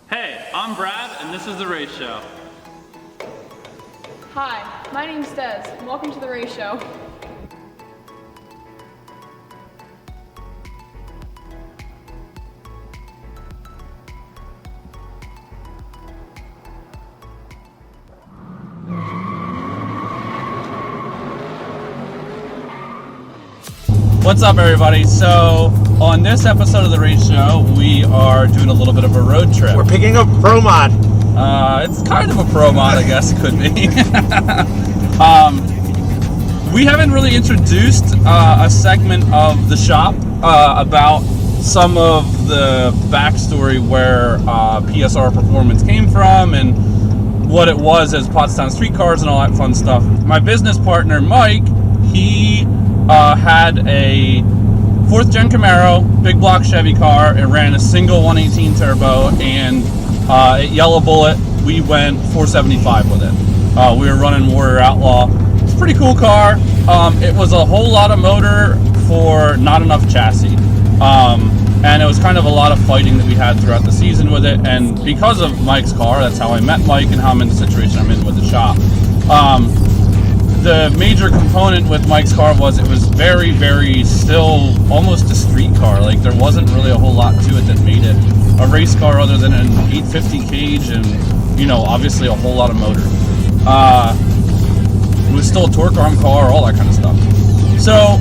Hey, I'm Brad, and this is The Race Show. Hi, my name's Des, and welcome to The Race Show. What's up, everybody? So, on this episode of The Race Show, we are doing a little bit of a road trip. We're picking up Pro Mod. It's kind of a pro mod, I guess it could be. We haven't really introduced a segment of the shop about some of the backstory where PSR Performance came from and what it was as Pottstown Street Cars and all that fun stuff. My business partner, Mike, he had a 4th gen Camaro, big block Chevy car. It ran a single 118 turbo, and at Yellow Bullet, we went 475 with it. We were running Warrior Outlaw. It's a pretty cool car. It was a whole lot of motor for not enough chassis. And it was kind of a lot of fighting that we had throughout the season with it. And because of Mike's car, that's how I met Mike and how I'm in the situation I'm in with the shop. The major component with Mike's car was it was very, very still almost a street car. Like, there wasn't really a whole lot to it that made it a race car other than an 850 cage and, you know, obviously a whole lot of motor. It was still a torque arm car, all that kind of stuff. So,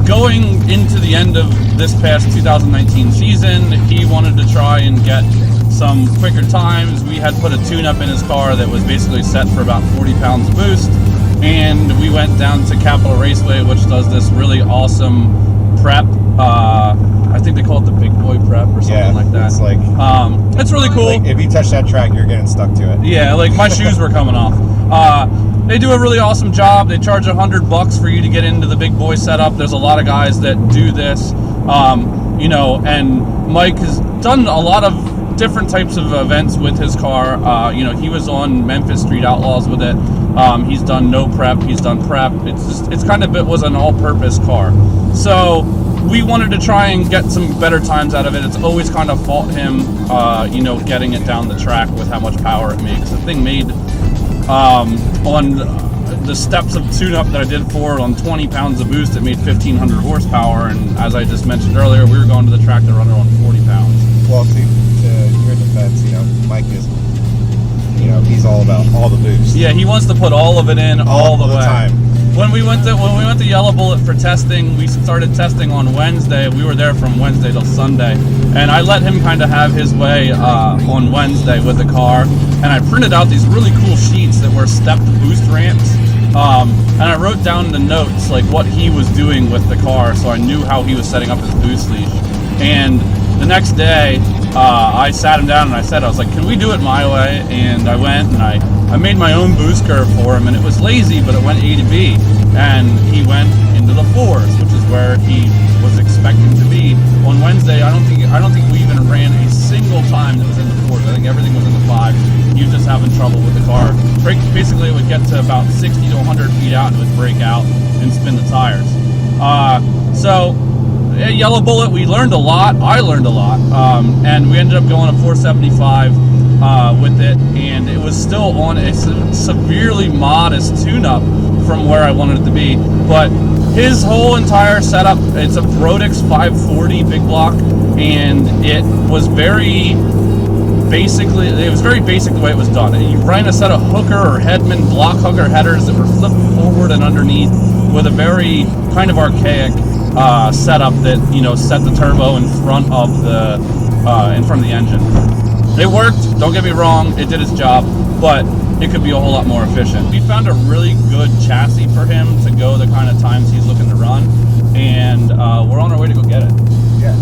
going into the end of this past 2019 season, he wanted to try and get some quicker times. We had put a tune-up in his car that was basically set for about 40 pounds of boost. And we went down to Capitol Raceway, which does this really awesome prep. I think they call it the Big Boy Prep or something like that. It's like it's really cool. Like if you touch that track, you're getting stuck to it. Yeah, like my shoes were coming off. They do a really awesome job. They charge $100 for you to get into the Big Boy setup. There's a lot of guys that do this, you know. And Mike has done a lot of different types of events with his car. You know, he was on Memphis Street Outlaws with it. He's done no prep. He's done prep. It's kind of, it was an all-purpose car. So we wanted to try and get some better times out of it. It's always kind of fought him, you know, getting it down the track with how much power it makes. The thing made on the steps of tune-up that I did for it on 20 pounds of boost, it made 1,500 horsepower. And as I just mentioned earlier, we were going to the track to run it on 40 pounds. Well, to your defense, you know, Mike is, you know, he's all about all the boost. Yeah, he wants to put all of it in all the way. Time. When we went to Yellow Bullet for testing, we started testing on Wednesday. We were there from Wednesday till Sunday, and I let him kind of have his way on Wednesday with the car. And I printed out these really cool sheets that were stepped boost ramps, and I wrote down the notes, like what he was doing with the car, so I knew how he was setting up his boost leash. And the next day, I sat him down and I was like, can we do it my way? And I went and I made my own boost curve for him, and it was lazy, but it went A to B. And he went into the 4s, which is where he was expecting to be. On Wednesday, I don't think we even ran a single time that was in the 4s. I think everything was in the 5s. He was just having trouble with the car. Basically, it would get to about 60 to 100 feet out and it would break out and spin the tires. So at Yellow Bullet, we learned a lot. I learned a lot, and we ended up going to 475 with it, and it was still on a severely modest tune-up from where I wanted it to be. But his whole entire setup, it's a Brodix 540 big block, and it was very basic the way it was done. You ran a set of hooker or headman block hooker headers that were flipped forward and underneath with a very kind of archaic setup that, you know, set the turbo in front of the engine. It worked, don't get me wrong, it did its job, but it could be a whole lot more efficient. We found a really good chassis for him to go the kind of times he's looking to run, and we're on our way to go get it. Yeah.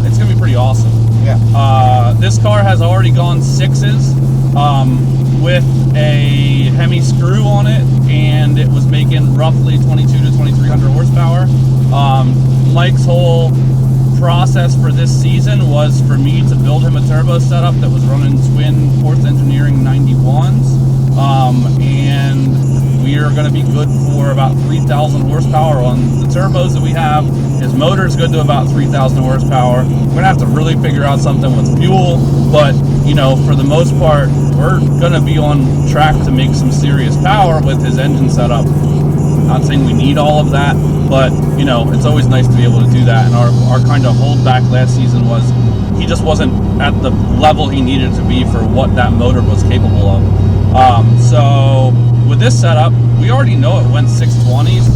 It's gonna be pretty awesome. Yeah. This car has already gone 6s with a Hemi screw on it, and it was making roughly 22 to 2300 horsepower. Mike's whole process for this season was for me to build him a turbo setup that was running twin 4th Engineering 91s, and we are going to be good for about 3,000 horsepower on the turbos that we have. His motor is good to about 3,000 horsepower. We're going to have to really figure out something with fuel, but you know, for the most part, we're going to be on track to make some serious power with his engine setup. Not saying we need all of that, but you know, it's always nice to be able to do that. And our kind of holdback last season was he just wasn't at the level he needed to be for what that motor was capable of. So with this setup, we already know it went 620s,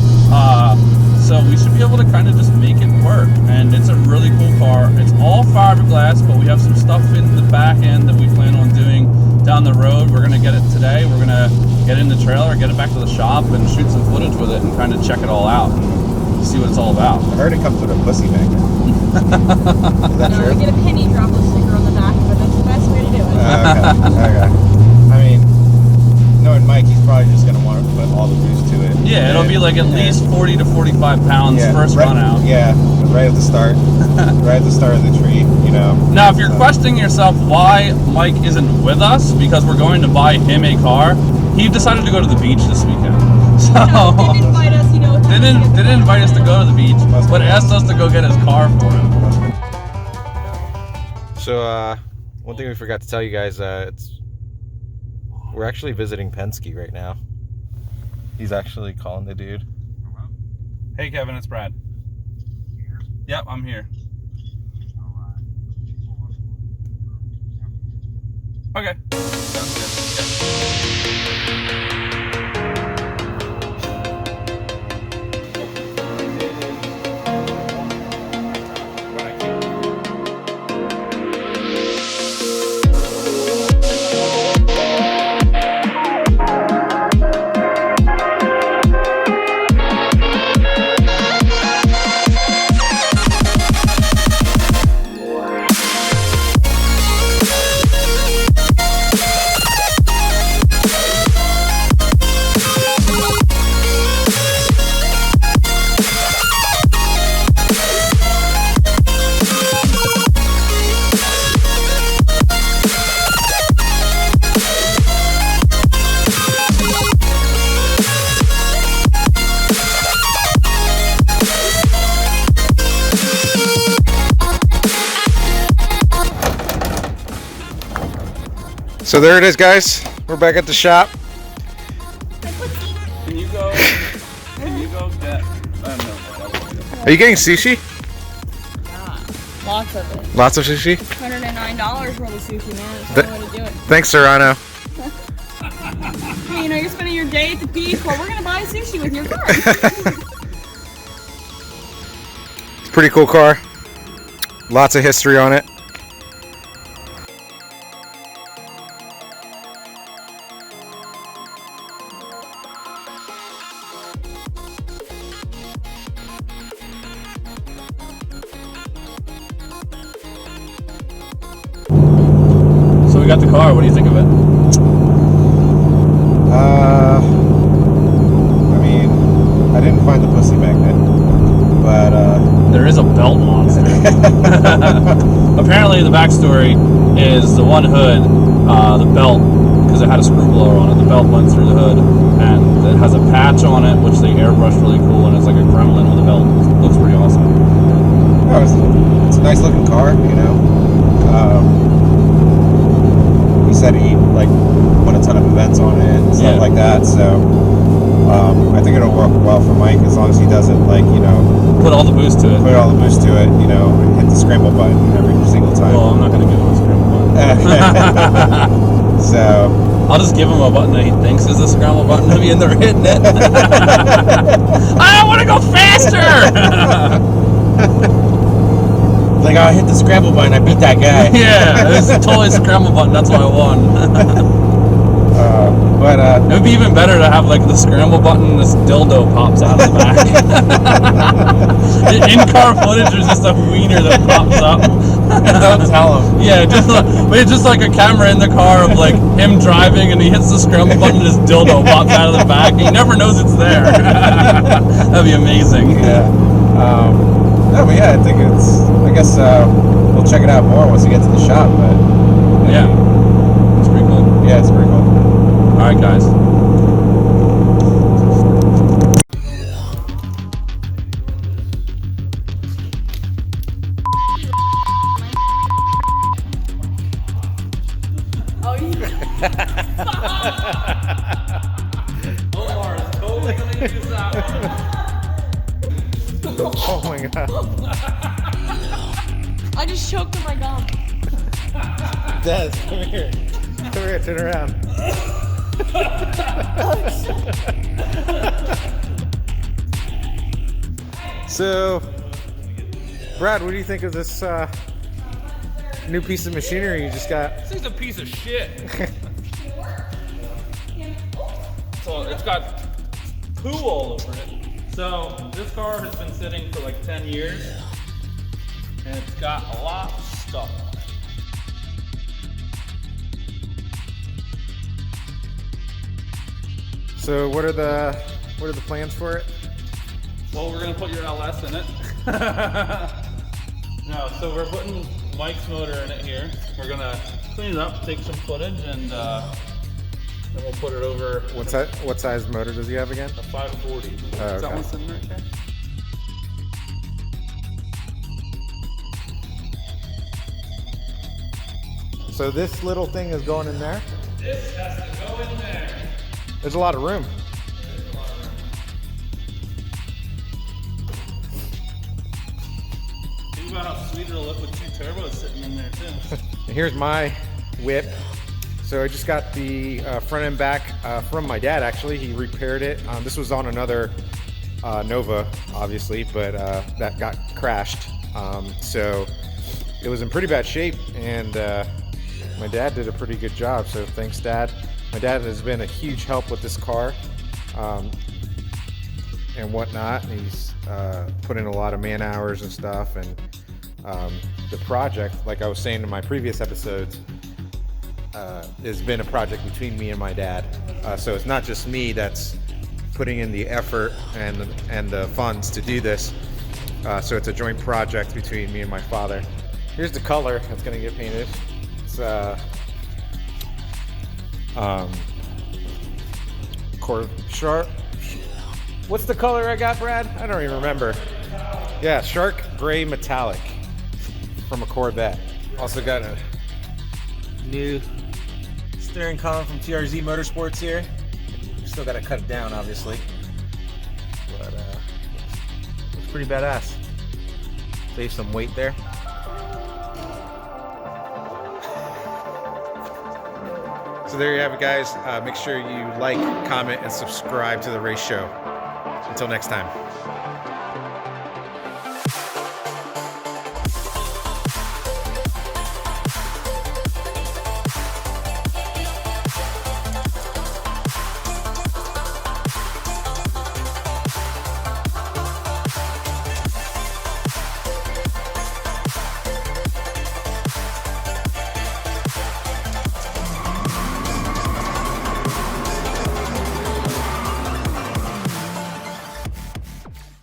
so we should be able to kind of just make it work. And it's a really cool car. It's all fiberglass, but we have some stuff in the back end that we plan on doing down the road. We're gonna get it today. We're gonna get in the trailer, get it back to the shop, and shoot some footage with it and kind of check it all out and see what it's all about. I heard it comes with a pussy magnet. Is that true? We get a penny dropper sticker on the back, but that's the best way to do it. Okay. I mean, knowing Mike, he's probably just gonna want to put all the boost to it. Yeah, it'll be like at least 40 to 45 pounds first run out. Yeah, right at the start. Right at the start of the tree, you know. Now, if you're questioning yourself why Mike isn't with us because we're going to buy him a car, he decided to go to the beach this weekend. So Didn't invite us, you know. didn't invite us to go to the beach, but asked us to go get his car for him. So, one thing we forgot to tell you guys, we're actually visiting Penske right now. He's actually calling the dude. Hey Kevin, it's Brad. Yep, I'm here. Okay. Sounds good. So there it is, guys. We're back at the shop. Can you go get Are you getting sushi? Lots of it. Lots of sushi? $109 worth of sushi, man. That's the only way to do it. Thanks, Serrano. Hey, you know, you're spending your day at the beach, well, we're going to buy sushi with your car. Pretty cool car. Lots of history on it. So we got the car. What do you think of it? I mean, I didn't find the pussy magnet, but There is a belt monster. Apparently, the backstory is the one hood, the belt, because it had a screw blower on it. The belt went through the hood, and it has a patch on it, which they airbrushed really cool, and it's like a gremlin with a belt. It looks pretty awesome. no, it's a nice looking car, you know. He said he like won a ton of events on it and stuff like that, so I think it'll work well for Mike as long as he doesn't like, you know, Put all the boost to it. put all the boost to it, you know, and hit the scramble button every single time. Well, I'm not going to give him a scramble button. So I'll just give him a button that he thinks is a scramble button to be in there hitting it. I want to go faster! like, I hit the scramble button, I beat that guy. Yeah, it's totally a scramble button. That's why I won. But It would be even better to have like the scramble button. This dildo pops out of the back. In-car footage is just a wiener that pops up. don't tell him. Yeah, but it's just like a camera in the car of like him driving, and he hits the scramble button, and his dildo pops out of the back. He never knows it's there. That'd be amazing. Yeah. No, but yeah, I think I guess we'll check it out more once we get to the shop. But Yeah, it's pretty cool. yeah, it's pretty cool. All right, guys. Oh, yeah. Omar is totally gonna use that one. Oh my god. I just choked on my gum. Des, come here. Come here, turn around. So, Brad, what do you think of this new piece of machinery you just got? This thing's a piece of shit. So it's got poo all over it. So this car has been sitting for like 10 years and it's got a lot of stuff on it. So, what are the plans for it? Well, we're gonna put your LS in it. No, so we're putting Mike's motor in it here. We're gonna clean it up, take some footage, and then we'll put it over. What size motor does he have again? A 540. Is okay. that one sitting right there? So this little thing is going in there? This has to go in there. There's a lot of room. Think about how sweet it'll look with 2 turbos sitting in there too. And here's my whip. So I just got the front and back from my dad, actually. He repaired it. This was on another Nova, obviously, but that got crashed. So it was in pretty bad shape, and my dad did a pretty good job, so thanks, Dad. My dad has been a huge help with this car and whatnot. He's put in a lot of man hours and stuff, and the project, like I was saying in my previous episodes, has been a project between me and my dad. So it's not just me that's putting in the effort and the funds to do this. So it's a joint project between me and my father. Here's the color that's gonna get painted. It's shark. What's the color I got, Brad? I don't even remember. Yeah, shark gray metallic from a Corvette. Also got a new steering column from TRZ Motorsports here. Still got to cut it down, obviously, but it's pretty badass. Save some weight there. So there you have it, guys. Make sure you like, comment, and subscribe to the race show. Until next time.